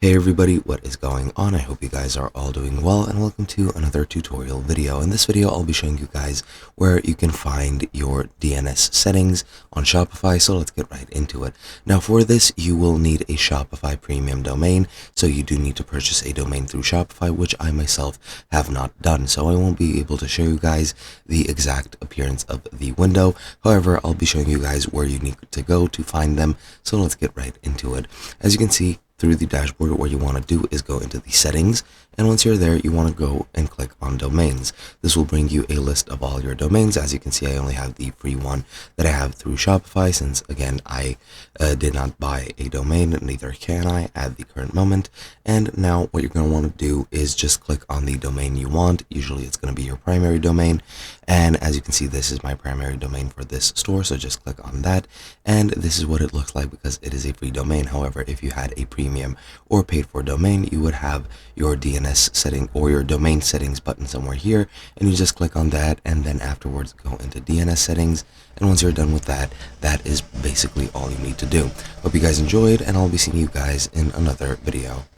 Hey everybody, what is going on? I hope you guys are all doing well, and welcome to another tutorial video. In this video, I'll be showing you guys where you can find your DNS settings on Shopify, so let's get right into it. Now for this, you will need a Shopify premium domain, so you do need to purchase a domain through Shopify, which I myself have not done, so I won't be able to show you guys the exact appearance of the window. However, I'll be showing you guys where you need to go to find them, so let's get right into it. As you can see, through the dashboard, what you want to do is go into the settings, and once you're there, you want to go and click on domains. This will bring you a list of all your domains. As you can see, I only have the free one that I have through Shopify, since again I did not buy a domain, neither can I at the current moment. And now what you're going to want to do is just click on the domain you want. Usually it's going to be your primary domain, and as you can see, this is my primary domain for this store, so just click on that, and this is what it looks like because it is a free domain. However, if you had a premium or paid for domain, you would have your DNS setting or your domain settings button somewhere here, and you just click on that, and then afterwards go into DNS settings, and once you're done with that, that is basically all you need to do. Hope you guys enjoyed, and I'll be seeing you guys in another video.